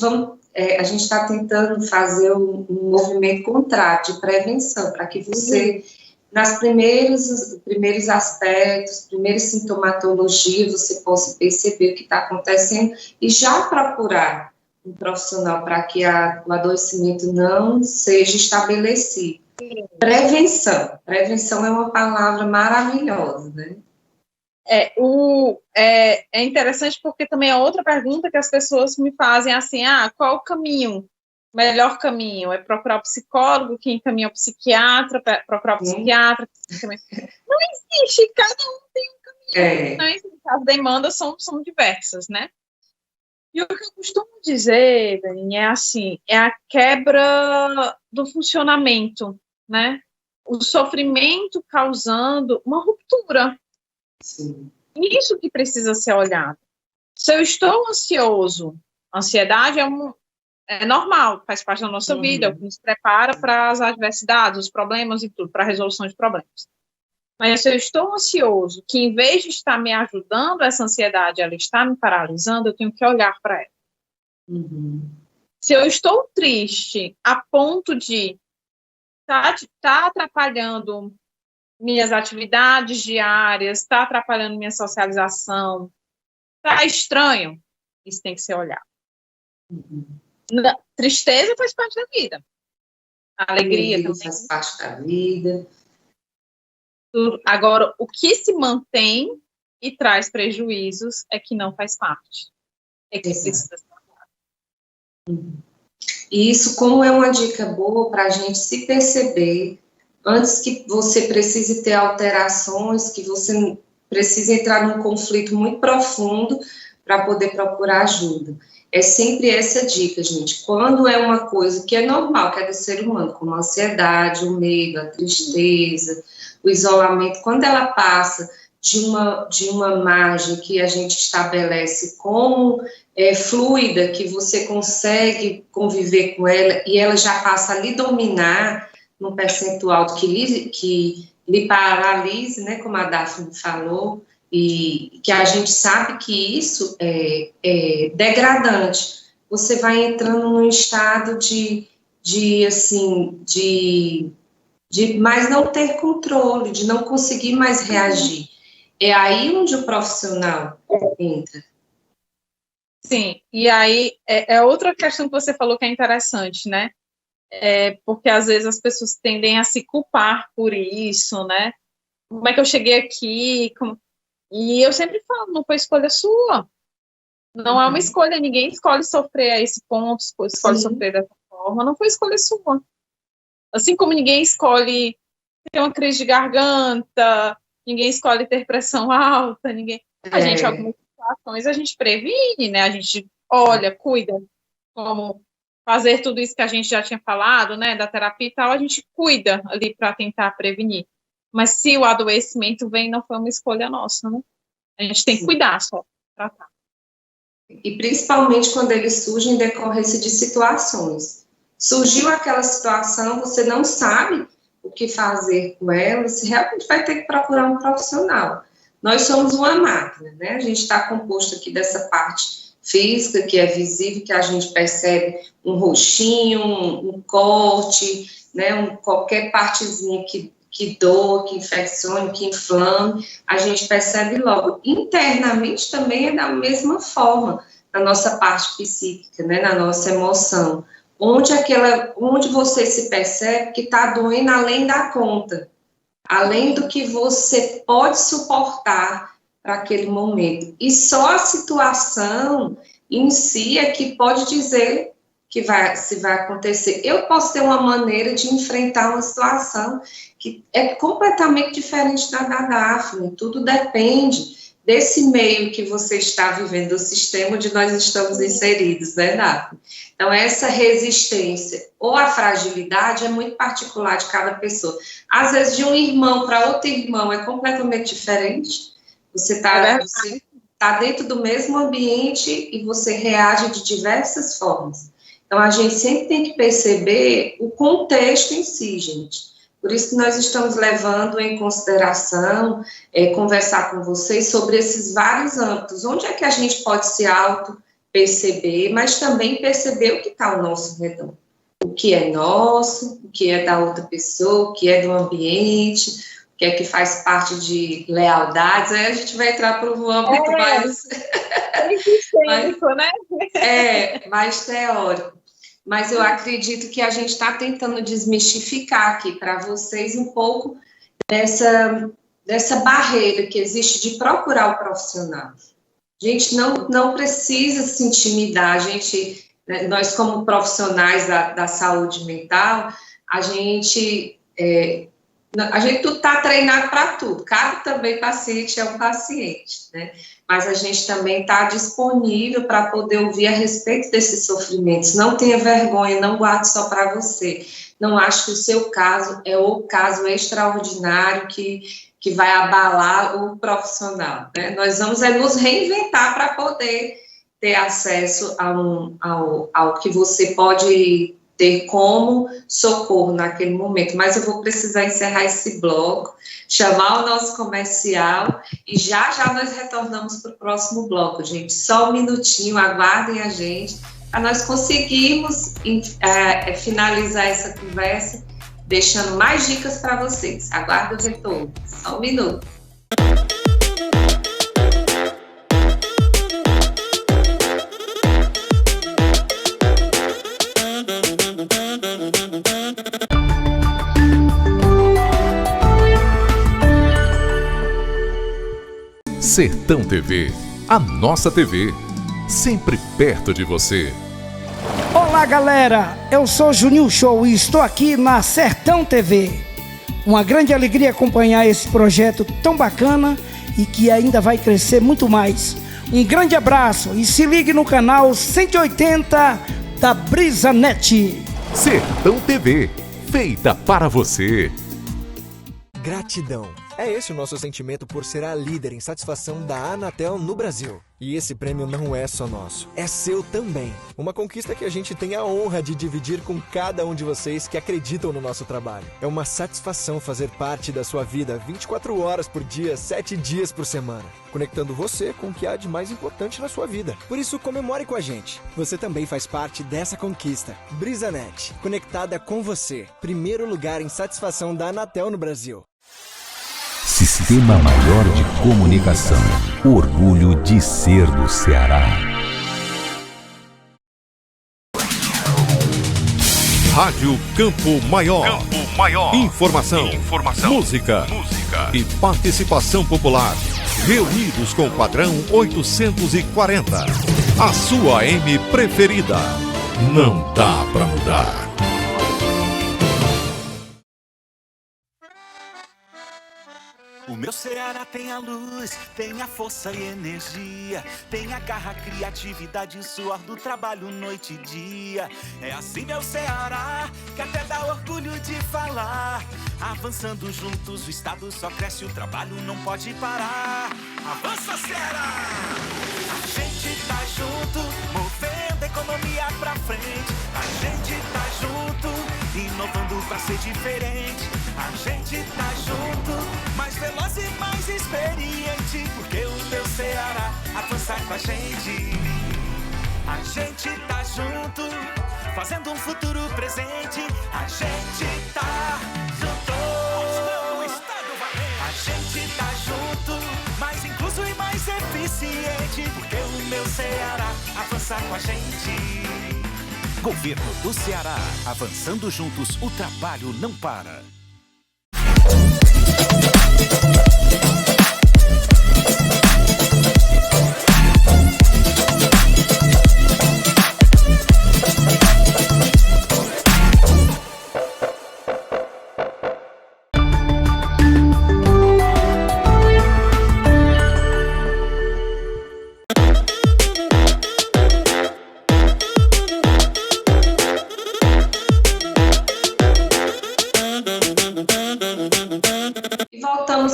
a gente está tentando fazer um movimento contrário, de prevenção, para que você, nas primeiros aspectos, primeiras sintomatologias, você possa perceber o que está acontecendo e já procurar um profissional para que o adoecimento não seja estabelecido. Prevenção é uma palavra maravilhosa, né? É interessante porque também é outra pergunta que as pessoas me fazem assim, qual o caminho, melhor caminho? É procurar o psicólogo, que encaminha o psiquiatra, procurar o psiquiatra. Não existe, cada um tem um caminho. Não existe, as demandas são diversas, né? E o que eu costumo dizer, Dani, é assim, é a quebra do funcionamento, né? O sofrimento causando uma ruptura. Sim. Isso que precisa ser olhado. Se eu estou ansioso, ansiedade é normal, faz parte da nossa vida, é o que nos prepara para as adversidades, os problemas e tudo, para a resolução de problemas. Mas se eu estou ansioso, que em vez de estar me ajudando, essa ansiedade, ela está me paralisando, eu tenho que olhar para ela. Se eu estou triste a ponto de estar atrapalhando minhas atividades diárias, está atrapalhando minha socialização, está estranho, isso tem que ser olhado. Tristeza faz parte da vida. A alegria também faz parte da vida. Agora, o que se mantém e traz prejuízos é que não faz parte. É que precisa ser olhado. E isso, como é uma dica boa para a gente se perceber, antes que você precise ter alterações, que você precisa entrar num conflito muito profundo para poder procurar ajuda. É sempre essa dica, gente. Quando é uma coisa que é normal, que é do ser humano, como a ansiedade, o medo, a tristeza, o isolamento, quando ela passa de uma margem que a gente estabelece como fluida, que você consegue conviver com ela e ela já passa a lhe dominar num percentual que lhe paralise, né, como a Daphne falou, e que a gente sabe que isso é degradante. Você vai entrando num estado de mais não ter controle, de não conseguir mais reagir. É aí onde o profissional entra. Sim, e aí é outra questão que você falou que é interessante, né? Porque às vezes as pessoas tendem a se culpar por isso, né? Como é que eu cheguei aqui? E eu sempre falo, não foi escolha sua. Não é uma escolha, ninguém escolhe sofrer a esse ponto, escolhe sofrer dessa forma, não foi escolha sua. Assim como ninguém escolhe ter uma crise de garganta, ninguém escolhe ter pressão alta, a gente, algumas situações, a gente previne, né? A gente olha, cuida, como fazer tudo isso que a gente já tinha falado, né? Da terapia e tal, a gente cuida ali para tentar prevenir. Mas se o adoecimento vem, não foi uma escolha nossa, né? A gente tem que cuidar só, tratar. E principalmente quando eles surgem em decorrência de situações. Surgiu aquela situação, você não sabe o que fazer com ela, você realmente vai ter que procurar um profissional. Nós somos uma máquina, né? A gente está composto aqui dessa parte física, que é visível, que a gente percebe um roxinho, um corte, né? Qualquer partezinha que doa, que infeccione, que inflame, a gente percebe logo. Internamente também é da mesma forma, na nossa parte psíquica, né? Na nossa emoção. Onde você se percebe que está doendo além da conta, além do que você pode suportar para aquele momento. E só a situação em si é que pode dizer se vai acontecer. Eu posso ter uma maneira de enfrentar uma situação que é completamente diferente da Daphne, tudo depende desse meio que você está vivendo, do sistema onde nós estamos inseridos, né, Daphne? Então, essa resistência ou a fragilidade é muito particular de cada pessoa. Às vezes, de um irmão para outro irmão é completamente diferente. Você está dentro do mesmo ambiente e você reage de diversas formas. Então, a gente sempre tem que perceber o contexto em si, gente. Por isso que nós estamos levando em consideração, conversar com vocês sobre esses vários âmbitos. Onde é que a gente pode se auto-perceber, mas também perceber o que está ao nosso redor. O que é nosso, o que é da outra pessoa, o que é do ambiente, o que é que faz parte de lealdades. Aí a gente vai entrar para o âmbito mais teórico. Mas eu acredito que a gente está tentando desmistificar aqui para vocês um pouco dessa barreira que existe de procurar o profissional. A gente não precisa se intimidar, nós como profissionais da saúde mental, a gente está treinado para tudo, cada também paciente é um paciente, né? Mas a gente também está disponível para poder ouvir a respeito desses sofrimentos. Não tenha vergonha, não guarde só para você. Não acho que o seu caso é o caso extraordinário que vai abalar o profissional, né? Nós vamos nos reinventar para poder ter acesso ao que você pode ter como socorro naquele momento. Mas eu vou precisar encerrar esse bloco, chamar o nosso comercial e já nós retornamos para o próximo bloco, gente. Só um minutinho, aguardem a gente, para nós conseguirmos finalizar essa conversa, deixando mais dicas para vocês. Aguardo o retorno. Só um minuto. Sertão TV, a nossa TV, sempre perto de você. Olá galera, eu sou Juninho Show e estou aqui na Sertão TV. Uma grande alegria acompanhar esse projeto tão bacana e que ainda vai crescer muito mais. Um grande abraço e se ligue no canal 180 da BrisaNet. Sertão TV, feita para você. Gratidão. É esse o nosso sentimento por ser a líder em satisfação da Anatel no Brasil. E esse prêmio não é só nosso, é seu também. Uma conquista que a gente tem a honra de dividir com cada um de vocês que acreditam no nosso trabalho. É uma satisfação fazer parte da sua vida 24 horas por dia, 7 dias por semana, conectando você com o que há de mais importante na sua vida. Por isso, comemore com a gente. Você também faz parte dessa conquista. BrisaNet, conectada com você. Primeiro lugar em satisfação da Anatel no Brasil. Sistema Maior de Comunicação. O orgulho de ser do Ceará. Rádio Campo Maior. Informação. Música. E participação popular. Reunidos com o padrão 840. A sua AM preferida. Não dá pra mudar. O meu Ceará tem a luz, tem a força e energia, tem a garra, criatividade e suor do trabalho noite e dia. É assim meu Ceará, que até dá orgulho de falar. Avançando juntos, o estado só cresce, o trabalho não pode parar. Avança, Ceará! A gente tá junto, movendo a economia pra frente. A gente tá junto, inovando pra ser diferente. A gente tá junto, mais veloz e mais experiente, porque o meu Ceará avança com a gente. A gente tá junto, fazendo um futuro presente. A gente tá junto. O estado valente. A gente tá junto, mais incluso e mais eficiente, porque o meu Ceará avança com a gente. Governo do Ceará, avançando juntos, o trabalho não para.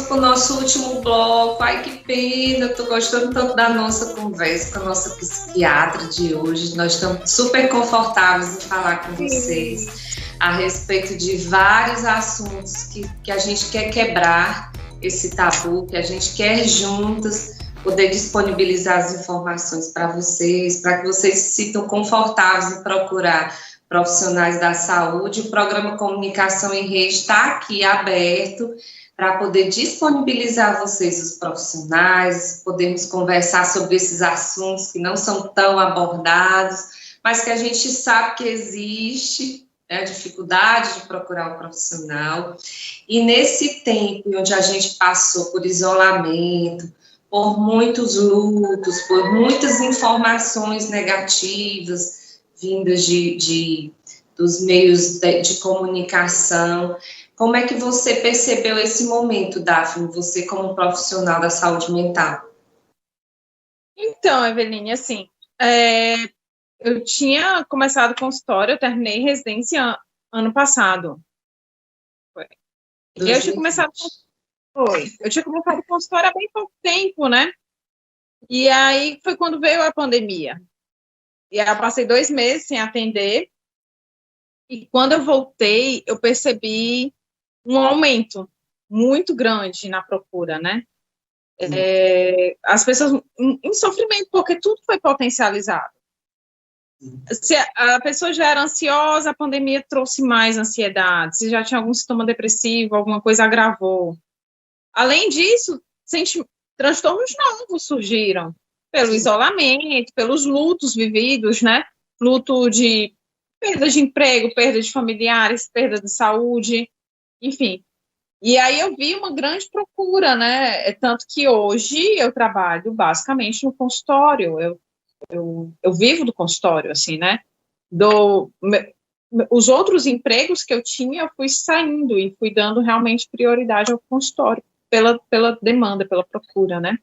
Para o nosso último bloco. Ai, que pena, eu tô gostando tanto da nossa conversa com a nossa psiquiatra de hoje. Nós estamos super confortáveis em falar com vocês a respeito de vários assuntos que a gente quer quebrar esse tabu, que a gente quer juntas poder disponibilizar as informações para vocês, para que vocês se sintam confortáveis em procurar profissionais da saúde. O programa Comunicação em Rede está aqui aberto para poder disponibilizar a vocês os profissionais, podemos conversar sobre esses assuntos que não são tão abordados, mas que a gente sabe que existe, né, a dificuldade de procurar um profissional. E nesse tempo onde a gente passou por isolamento, por muitos lutos, por muitas informações negativas vindas dos meios de comunicação, como é que você percebeu esse momento, Daphne, você como profissional da saúde mental? Então, Eveline, assim, eu tinha começado consultório, eu terminei residência ano passado. Foi. E eu tinha começado consultório há bem pouco tempo, né? E aí foi quando veio a pandemia. E aí eu passei 2 meses sem atender. E quando eu voltei, eu percebi um aumento muito grande na procura, né? As pessoas em sofrimento, porque tudo foi potencializado. Se a pessoa já era ansiosa, a pandemia trouxe mais ansiedade. Se já tinha algum sintoma depressivo, alguma coisa agravou. Além disso, transtornos novos surgiram pelo isolamento, pelos lutos vividos, né? Luto de perda de emprego, perda de familiares, perda de saúde, enfim. E aí eu vi uma grande procura, né? Tanto que hoje eu trabalho basicamente no consultório. Eu vivo do consultório, assim, né? Os outros empregos que eu tinha, eu fui saindo e fui dando realmente prioridade ao consultório. pela demanda, pela procura, né?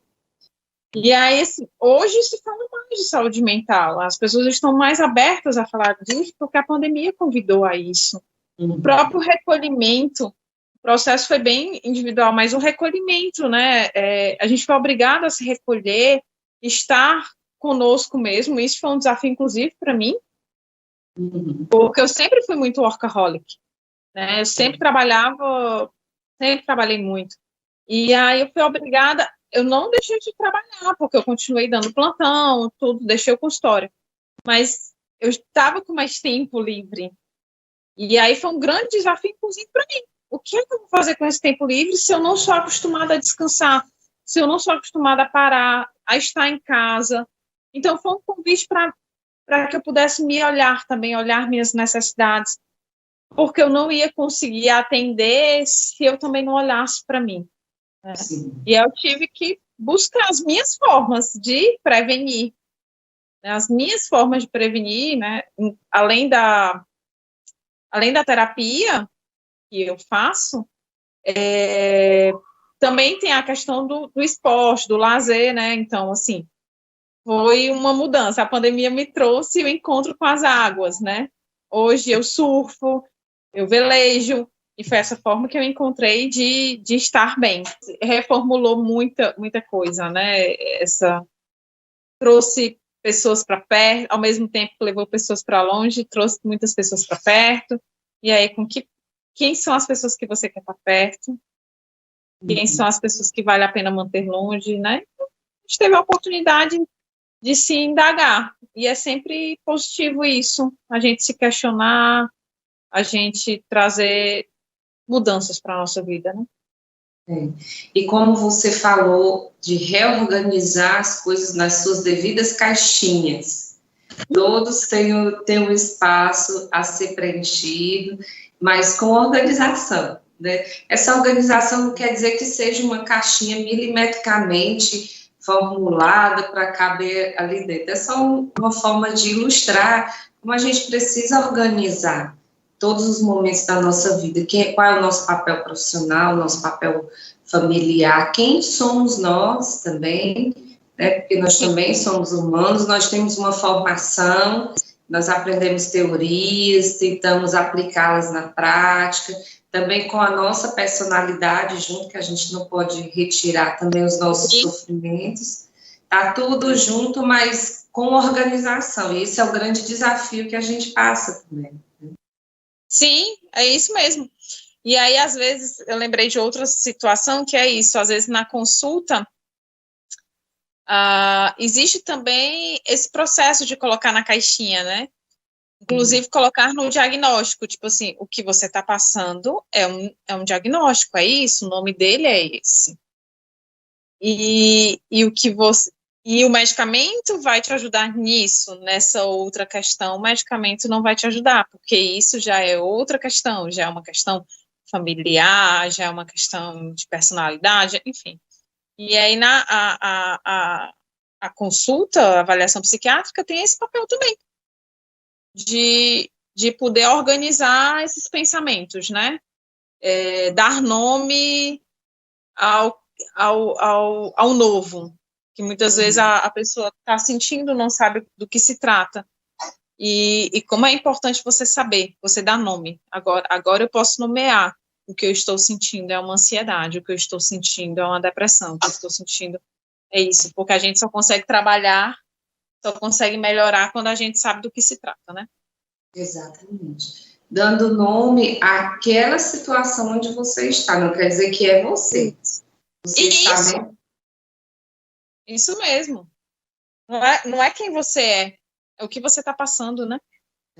E aí, assim, hoje se fala mais de saúde mental, as pessoas estão mais abertas a falar disso porque a pandemia convidou a isso. O próprio recolhimento, o processo foi bem individual, mas o recolhimento, né, a gente foi obrigado a se recolher, estar conosco mesmo, isso foi um desafio, inclusive, para mim, porque eu sempre fui muito workaholic, né, eu sempre trabalhei muito, e aí eu fui obrigada, eu não deixei de trabalhar, porque eu continuei dando plantão, tudo, deixei o consultório, mas eu estava com mais tempo livre, e aí foi um grande desafio, inclusive, para mim. O que é que eu vou fazer com esse tempo livre se eu não sou acostumada a descansar, se eu não sou acostumada a parar, a estar em casa? Então, foi um convite para que eu pudesse me olhar também, olhar minhas necessidades, porque eu não ia conseguir atender se eu também não olhasse para mim. Né? E eu tive que buscar as minhas formas de prevenir, né? As minhas formas de prevenir, né? Além da terapia que eu faço, também tem a questão do esporte, do lazer, né? Então, assim, foi uma mudança. A pandemia me trouxe o encontro com as águas, né? Hoje eu surfo, eu velejo, e foi essa forma que eu encontrei de estar bem. Reformulou muita coisa, né? Trouxe pessoas para perto, ao mesmo tempo que levou pessoas para longe, trouxe muitas pessoas para perto. E aí, quem são as pessoas que você quer estar perto? Quem são as pessoas que vale a pena manter longe, né? A gente teve a oportunidade de se indagar. E é sempre positivo isso, a gente se questionar, a gente trazer mudanças para a nossa vida, né? E como você falou de reorganizar as coisas nas suas devidas caixinhas, todos têm um espaço a ser preenchido, mas com organização, né? Essa organização não quer dizer que seja uma caixinha milimetricamente formulada para caber ali dentro. É só uma forma de ilustrar como a gente precisa organizar todos os momentos da nossa vida. Qual é o nosso papel profissional, o nosso papel familiar, quem somos nós também, né? Porque nós também somos humanos, nós temos uma formação, nós aprendemos teorias, tentamos aplicá-las na prática, também com a nossa personalidade junto, que a gente não pode retirar também os nossos sofrimentos, tá tudo junto, mas com organização, e esse é o grande desafio que a gente passa também. Sim, é isso mesmo. E aí, às vezes, eu lembrei de outra situação que é isso, às vezes na consulta, existe também esse processo de colocar na caixinha, né? Inclusive, colocar no diagnóstico, tipo assim, o que você está passando é um diagnóstico, é isso, o nome dele é esse. E o medicamento vai te ajudar nisso, nessa outra questão, o medicamento não vai te ajudar, porque isso já é outra questão, já é uma questão familiar, já é uma questão de personalidade, enfim. E aí, a consulta, a avaliação psiquiátrica tem esse papel também, de poder organizar esses pensamentos, né? Dar nome ao novo, que muitas vezes a pessoa está sentindo, não sabe do que se trata. E como é importante você saber, você dar nome. Agora eu posso nomear o que eu estou sentindo, é uma ansiedade, o que eu estou sentindo é uma depressão, o que eu estou sentindo é isso, porque a gente só consegue trabalhar, só consegue melhorar quando a gente sabe do que se trata, né? Exatamente. Dando nome àquela situação onde você está, não quer dizer que é você. Isso mesmo. Não é quem você é o que você está passando, né?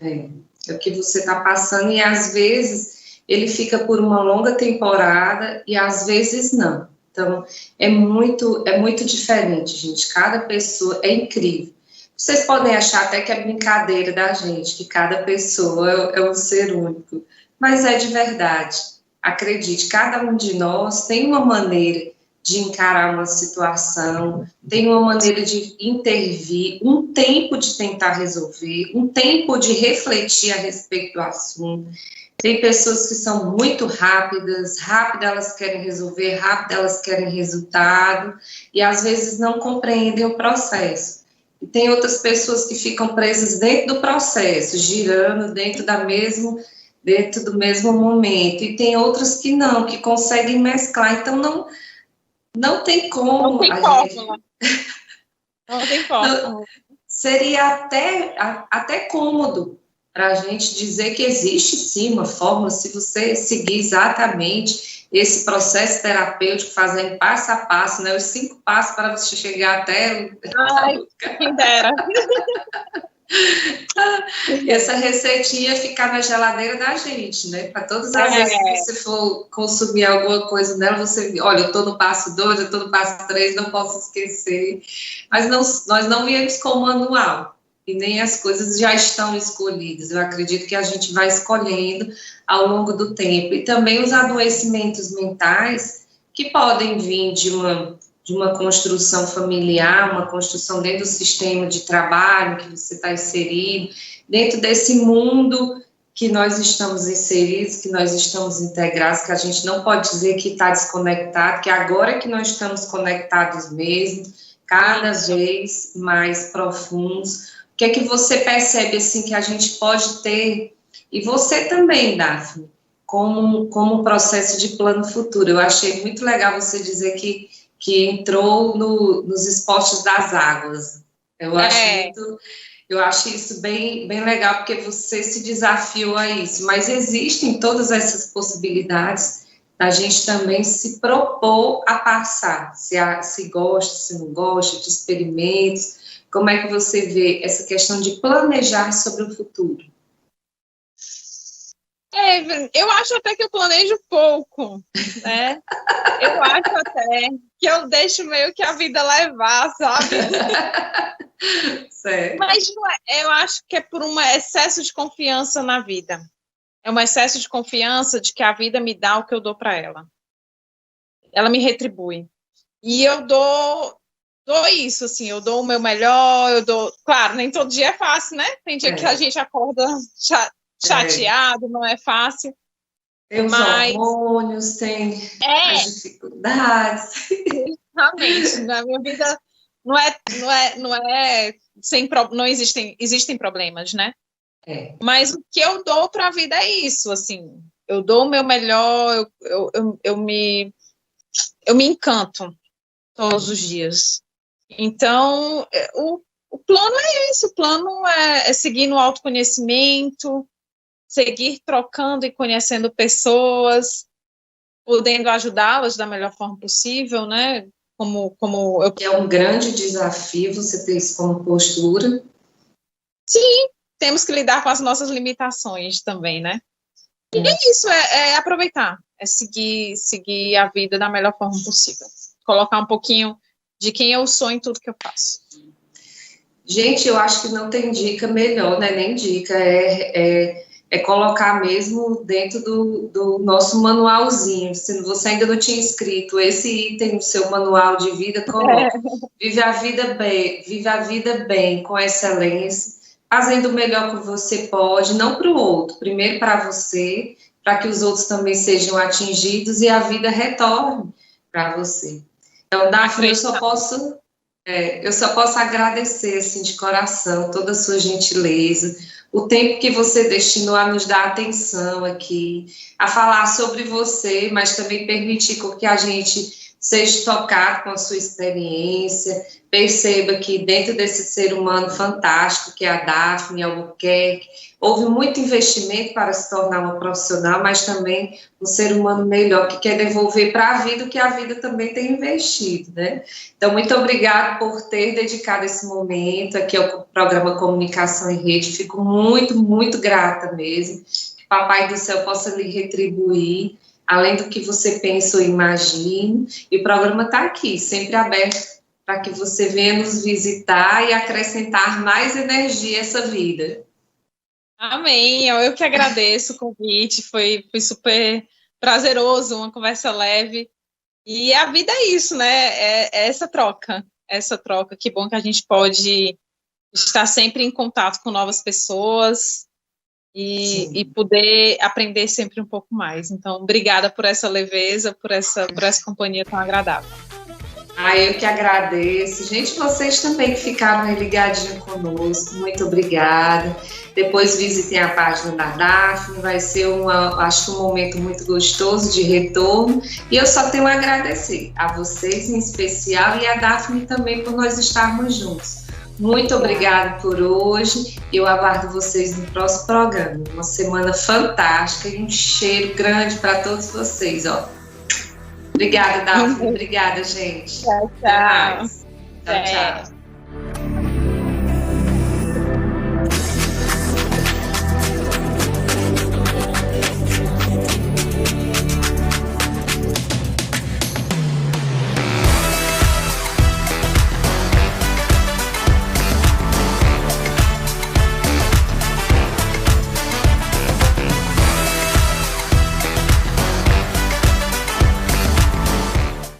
É o que você está passando, e às vezes ele fica por uma longa temporada e às vezes não. Então, é muito diferente, gente. Cada pessoa é incrível. Vocês podem achar até que é brincadeira da gente, que cada pessoa é um ser único, mas é de verdade. Acredite, cada um de nós tem uma maneira de encarar uma situação, tem uma maneira de intervir, um tempo de tentar resolver, um tempo de refletir a respeito do assunto. Tem pessoas que são muito rápidas elas querem resolver, rápido elas querem resultado, e às vezes não compreendem o processo. E tem outras pessoas que ficam presas dentro do processo, girando dentro do mesmo momento, e tem outras que não, que conseguem mesclar, então não tem como. Não tem fórmula. Não tem fórmula. Seria até cômodo para a gente dizer que existe sim uma fórmula, se você seguir exatamente esse processo terapêutico, fazendo passo a passo, né, os 5 passos para você chegar até... Ai, quem dera. Essa receitinha ficar na geladeira da gente, né? Para todas as vezes que você for consumir alguma coisa nela, você, olha, eu estou no passo 2, eu estou no passo 3, não posso esquecer. Mas nós não viemos com o manual, e nem as coisas já estão escolhidas. Eu acredito que a gente vai escolhendo ao longo do tempo. E também os adoecimentos mentais que podem vir de uma construção familiar, uma construção dentro do sistema de trabalho que você está inserido, dentro desse mundo que nós estamos inseridos, que nós estamos integrados, que a gente não pode dizer que está desconectado, que agora que nós estamos conectados mesmo, cada vez mais profundos. O que é que você percebe, assim, que a gente pode ter, e você também, Daphne, como um processo de plano futuro? Eu achei muito legal você dizer que entrou nos esportes das águas. Eu acho isso bem, bem legal, porque você se desafiou a isso, mas existem todas essas possibilidades da gente também se propor a passar, se gosta, se não gosta, de experimentos. Como é que você vê essa questão de planejar sobre o futuro? Eu acho até que eu planejo pouco, né? Eu acho até que eu deixo meio que a vida levar, sabe? Certo. Mas eu acho que é por um excesso de confiança na vida. É um excesso de confiança de que a vida me dá o que eu dou para ela. Ela me retribui. E eu dou isso, assim, eu dou o meu melhor, claro, nem todo dia é fácil, né? Tem dia que a gente acorda chateado, não é fácil. Tem os hormônios, tem as dificuldades. Realmente, na minha vida não existem problemas, né? Mas o que eu dou para a vida é isso, assim, eu dou o meu melhor, eu me encanto todos os dias. Então, o plano é esse, o plano é seguir no autoconhecimento, seguir trocando e conhecendo pessoas, podendo ajudá-las da melhor forma possível, né? É um grande desafio você ter isso como postura. Sim, temos que lidar com as nossas limitações também, né? E é isso, é aproveitar, é seguir a vida da melhor forma possível. Colocar um pouquinho de quem eu sou em tudo que eu faço. Gente, eu acho que não tem dica melhor, né? Nem dica, é colocar mesmo dentro do nosso manualzinho. Se você ainda não tinha escrito esse item no seu manual de vida, coloque. Vive a vida bem, com excelência, fazendo o melhor que você pode, não para o outro, primeiro para você, para que os outros também sejam atingidos e a vida retorne para você. Então, Daphne, eu só posso agradecer, assim, de coração, toda a sua gentileza, o tempo que você destinou a nos dar atenção aqui, a falar sobre você, mas também permitir que a gente seja tocado com a sua experiência, perceba que dentro desse ser humano fantástico que é a Daphne Albuquerque, houve muito investimento para se tornar uma profissional, mas também um ser humano melhor, que quer devolver para a vida o que a vida também tem investido, né? Então, muito obrigada por ter dedicado esse momento aqui ao programa Comunicação em Rede. Fico muito, muito grata mesmo. Que Papai do Céu possa lhe retribuir, além do que você pensa ou imagina. E o programa está aqui, sempre aberto para que você venha nos visitar e acrescentar mais energia a essa vida. Amém, eu que agradeço o convite, foi super prazeroso, uma conversa leve, e a vida é isso, né, é essa troca, que bom que a gente pode estar sempre em contato com novas pessoas, e poder aprender sempre um pouco mais. Então, obrigada por essa leveza, por essa companhia tão agradável. Eu que agradeço. Gente, vocês também que ficaram aí ligadinhos conosco, muito obrigada. Depois visitem a página da Daphne, vai ser acho que um momento muito gostoso de retorno. E eu só tenho a agradecer a vocês em especial e a Daphne também por nós estarmos juntos. Muito obrigada por hoje. Eu aguardo vocês no próximo programa. Uma semana fantástica e um cheiro grande para todos vocês, ó. Obrigada, Daphne. Obrigada, gente. Tchau, tchau. Tchau, tchau.